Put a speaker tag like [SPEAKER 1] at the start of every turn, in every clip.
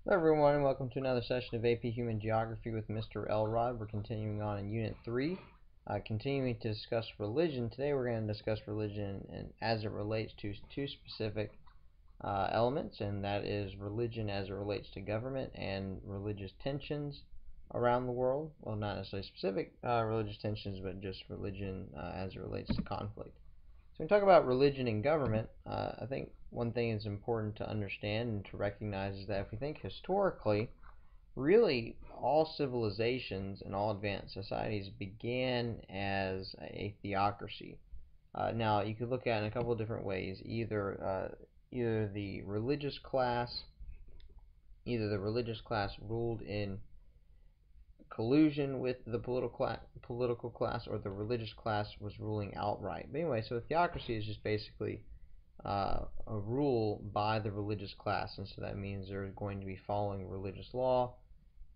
[SPEAKER 1] Hello everyone and welcome to another session of AP Human Geography with Mr. Elrod. We're continuing on in Unit 3, continuing to discuss religion. Today we're going to discuss religion and as it relates to two specific elements, and that is religion as it relates to government and religious tensions around the world. Well, not necessarily specific religious tensions, but just religion as it relates to conflict. So when we talk about religion and government, I think one thing is important to understand and to recognize is that if we think historically, really all civilizations and all advanced societies began as a theocracy. Now you could look at it in a couple of different ways. Either the religious class, ruled in collusion with the political class, or the religious class was ruling outright. But anyway, so a theocracy is just basically a rule by the religious class, and so that means they're going to be following religious law.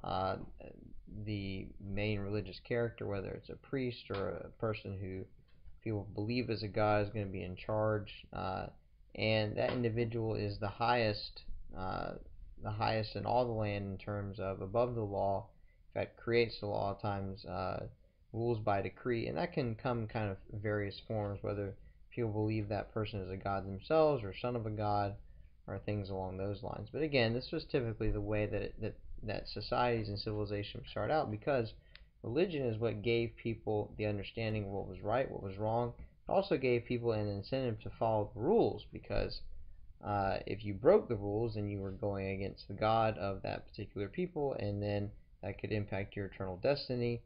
[SPEAKER 1] The main religious character, whether it's a priest or a person who people believe is a god, is going to be in charge, and that individual is the highest in all the land in terms of above the law. In fact, creates the law at times, rules by decree, and that can come kind of various forms, whether people believe that person is a god themselves or son of a god or things along those lines. But again, this was typically the way that societies and civilizations start out, because religion is what gave people the understanding of what was right, what was wrong. It also gave people an incentive to follow the rules, because if you broke the rules, then you were going against the god of that particular people, and then that could impact your eternal destiny.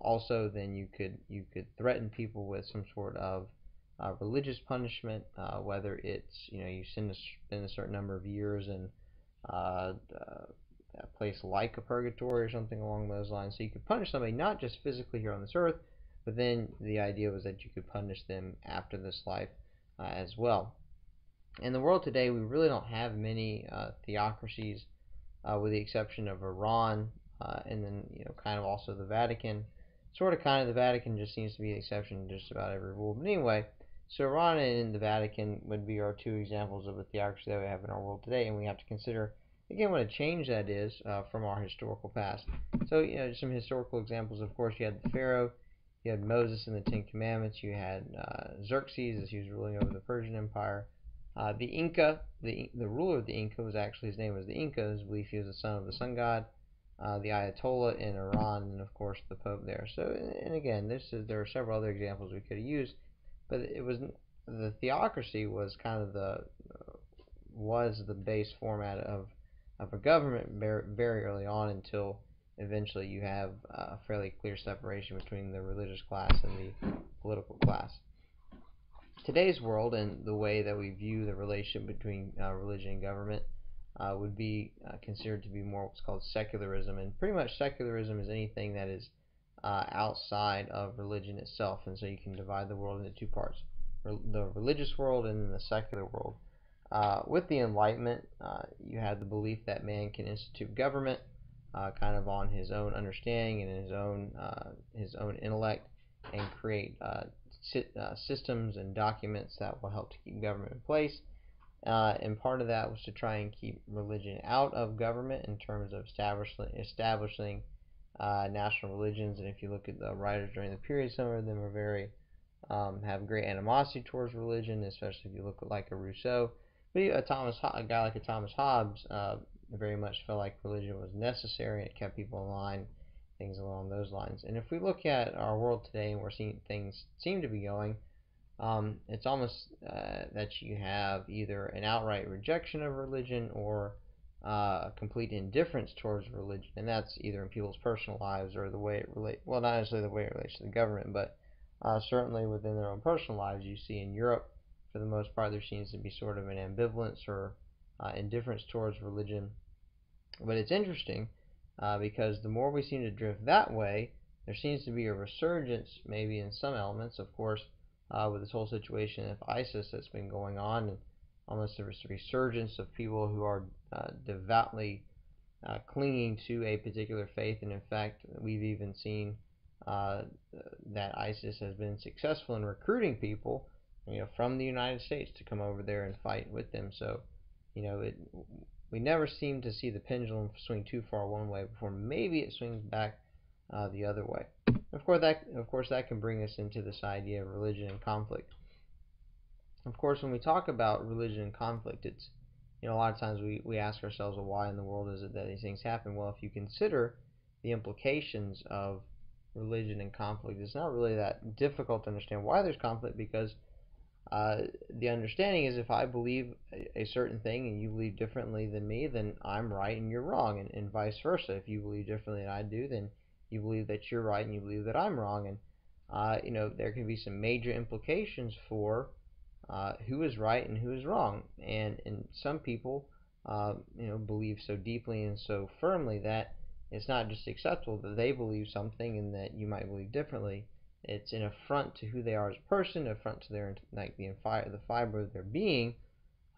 [SPEAKER 1] Also, then you could threaten people with some sort of religious punishment, whether it's you spend a certain number of years in a place like a purgatory or something along those lines. So you could punish somebody not just physically here on this earth, but then the idea was that you could punish them after this life as well. In the world today, we really don't have many theocracies, with the exception of Iran, and then kind of also the Vatican. The Vatican just seems to be the exception to just about every rule. But anyway, so Iran and the Vatican would be our two examples of a theocracy that we have in our world today, and we have to consider again what a change that is from our historical past. So some historical examples. Of course, you had the Pharaoh, you had Moses and the Ten Commandments, you had Xerxes as he was ruling over the Persian Empire. The Inca, the ruler of the Inca was actually, his name was the Inca. His belief he was the son of the sun god. The Ayatollah in Iran, and of course the Pope there. So, and again, there are several other examples we could have used, but the theocracy was kind of the base format of a government very early on, until eventually you have a fairly clear separation between the religious class and the political class. Today's world and the way that we view the relationship between religion and government would be considered to be more what's called secularism, and pretty much secularism is anything that is outside of religion itself, and so you can divide the world into two parts: the religious world and then the secular world. With the Enlightenment, you had the belief that man can institute government kind of on his own understanding and his own intellect, and create systems and documents that will help to keep government in place. And part of that was to try and keep religion out of government in terms of establishing national religions. And if you look at the writers during the period, some of them are have great animosity towards religion, especially if you look at like a Rousseau. But a guy like a Thomas Hobbes very much felt like religion was necessary, and it kept people in line, things along those lines. And if we look at our world today, and we're seeing things seem to be going, it's almost that you have either an outright rejection of religion or a complete indifference towards religion, and that's either in people's personal lives or the way it relates. Well, not necessarily the way it relates to the government, but certainly within their own personal lives. You see in Europe, for the most part, there seems to be sort of an ambivalence or indifference towards religion. But it's interesting because the more we seem to drift that way, there seems to be a resurgence, maybe in some elements, of course, with this whole situation of ISIS that's been going on, and almost a resurgence of people who are devoutly clinging to a particular faith. And in fact, we've even seen that ISIS has been successful in recruiting people, from the United States to come over there and fight with them. So, we never seem to see the pendulum swing too far one way before maybe it swings back the other way. Of course, that can bring us into this idea of religion and conflict. Of course, when we talk about religion and conflict, it's, a lot of times we ask ourselves, well, why in the world is it that these things happen? Well, if you consider the implications of religion and conflict, it's not really that difficult to understand why there's conflict, because the understanding is, if I believe a certain thing and you believe differently than me, then I'm right and you're wrong, and vice versa. If you believe differently than I do, then you believe that you're right and you believe that I'm wrong. And there can be some major implications for who is right and who is wrong. And some people, believe so deeply and so firmly that it's not just acceptable that they believe something and that you might believe differently. It's an affront to who they are as a person, an affront to their, like, the fiber of their being,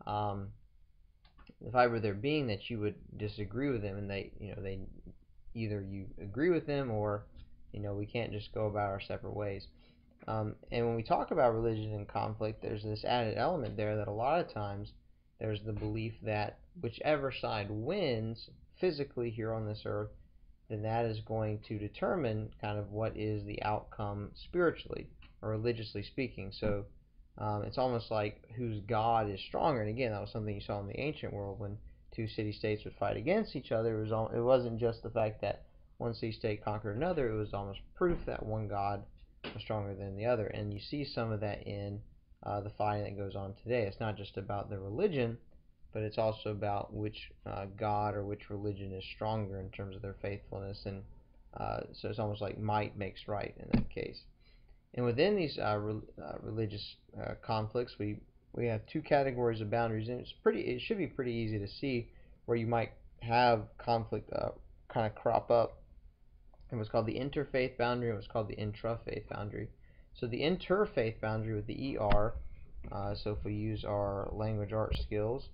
[SPEAKER 1] that you would disagree with them, and they either you agree with them, or we can't just go about our separate ways. And when we talk about religion and conflict, there's this added element there that a lot of times there's the belief that whichever side wins physically here on this earth, then that is going to determine kind of what is the outcome spiritually or religiously speaking. So it's almost like whose God is stronger. And again, that was something you saw in the ancient world when two city-states would fight against each other. It wasn't just the fact that one city-state conquered another. It was almost proof that one God was stronger than the other. And you see some of that in the fighting that goes on today. It's not just about the religion, but it's also about which God or which religion is stronger in terms of their faithfulness. And so it's almost like might makes right in that case. And within these religious conflicts, we have two categories of boundaries, and it should be pretty easy to see where you might have conflict kind of crop up. It was called the interfaith boundary. It was called the intrafaith boundary. So the interfaith boundary with the ER. So if we use our language art skills,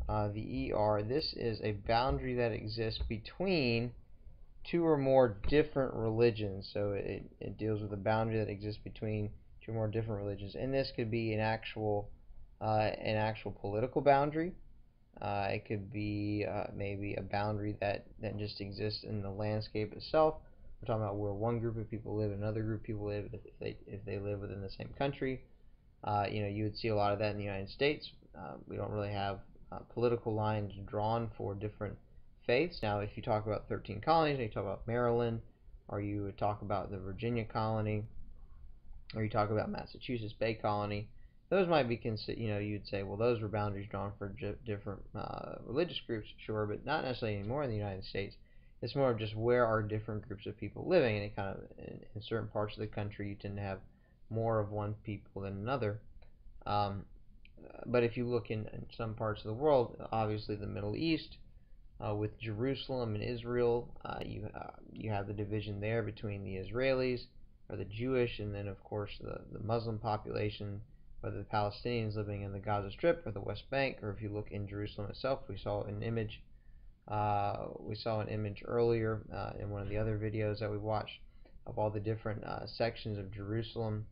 [SPEAKER 1] the ER, this is a boundary that exists between two or more different religions. So it deals with a boundary that exists between two or more different religions, and this could be an actual political boundary. It could be maybe a boundary that just exists in the landscape itself. We're talking about where one group of people live and another group of people live if they live within the same country. You would see a lot of that in the United States. We don't really have political lines drawn for different faiths. Now, if you talk about 13 colonies, or you talk about Maryland, or you would talk about the Virginia colony, or you talk about Massachusetts Bay Colony, those might be you'd say, well, those were boundaries drawn for different religious groups, sure, but not necessarily anymore in the United States. It's more of just where are different groups of people living, and it kind of, in certain parts of the country, you tend to have more of one people than another. But if you look in some parts of the world, obviously the Middle East, with Jerusalem and Israel, you have the division there between the Israelis, or the Jewish, and then of course the Muslim population, whether the Palestinians living in the Gaza Strip or the West Bank, or if you look in Jerusalem itself. We saw an image earlier in one of the other videos that we watched of all the different sections of Jerusalem.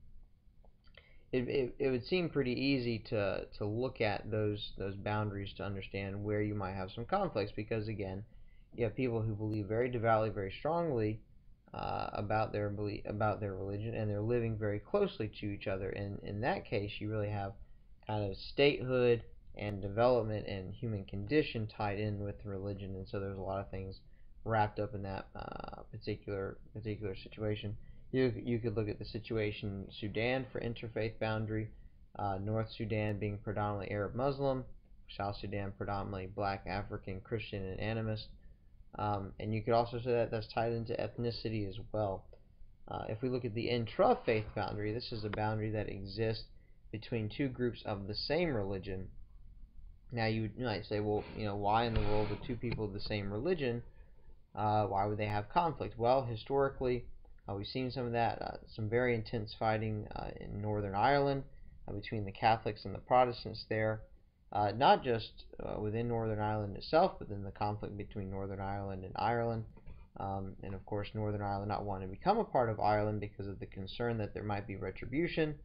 [SPEAKER 1] It would seem pretty easy to look at those boundaries to understand where you might have some conflicts, because again, you have people who believe very devoutly, very strongly about their religion, and they're living very closely to each other. And in that case, you really have kind of statehood and development and human condition tied in with religion, and so there's a lot of things wrapped up in that particular situation. You could look at the situation in Sudan for interfaith boundary, North Sudan being predominantly Arab Muslim, South Sudan predominantly Black, African, Christian, and animist. And you could also say that that's tied into ethnicity as well. If we look at the intrafaith boundary, this is a boundary that exists between two groups of the same religion. Now you might say, well, why in the world would two people of the same religion, why would they have conflict? Well, historically, we've seen some of that, some very intense fighting in Northern Ireland between the Catholics and the Protestants there. Not just within Northern Ireland itself, but then the conflict between Northern Ireland and Ireland. And of course, Northern Ireland not wanting to become a part of Ireland because of the concern that there might be retribution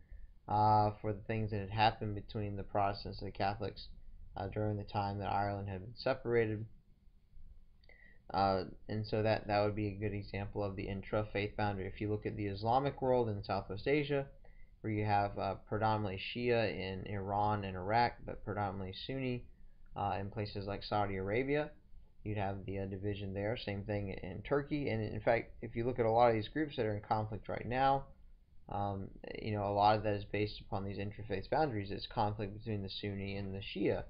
[SPEAKER 1] for the things that had happened between the Protestants and the Catholics during the time that Ireland had been separated. And so that would be a good example of the intra-faith boundary. If you look at the Islamic world in Southwest Asia, where you have predominantly Shia in Iran and Iraq, but predominantly Sunni in places like Saudi Arabia, you'd have the division there. Same thing in Turkey. And in fact, if you look at a lot of these groups that are in conflict right now, a lot of that is based upon these interfaith boundaries. It's conflict between the Sunni and the Shia.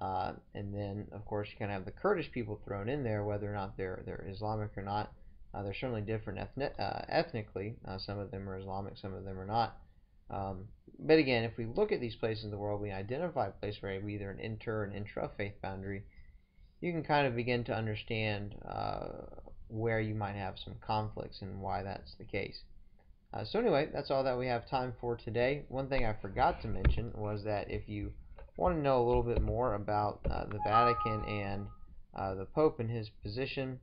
[SPEAKER 1] And then, of course, you kind of have the Kurdish people thrown in there, whether or not they're Islamic or not. They're certainly different ethnically. Some of them are Islamic, some of them are not. But again, if we look at these places in the world, we identify a place where we either an inter and intra-faith boundary, you can kind of begin to understand where you might have some conflicts and why that's the case. So anyway, that's all that we have time for today. One thing I forgot to mention was that if you want to know a little bit more about the Vatican and the Pope and his position,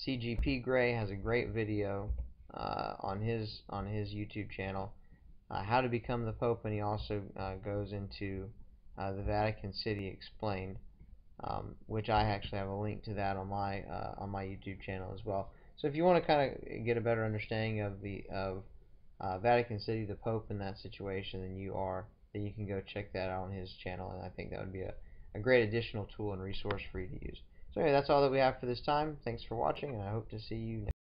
[SPEAKER 1] CGP Gray has a great video on his YouTube channel, how to become the Pope, and he also goes into the Vatican City Explained, which I actually have a link to that on my YouTube channel as well. So if you want to kind of get a better understanding of the Vatican City, the Pope in that situation, then you can go check that out on his channel, and I think that would be a great additional tool and resource for you to use. So anyway, that's all that we have for this time. Thanks for watching, and I hope to see you next time.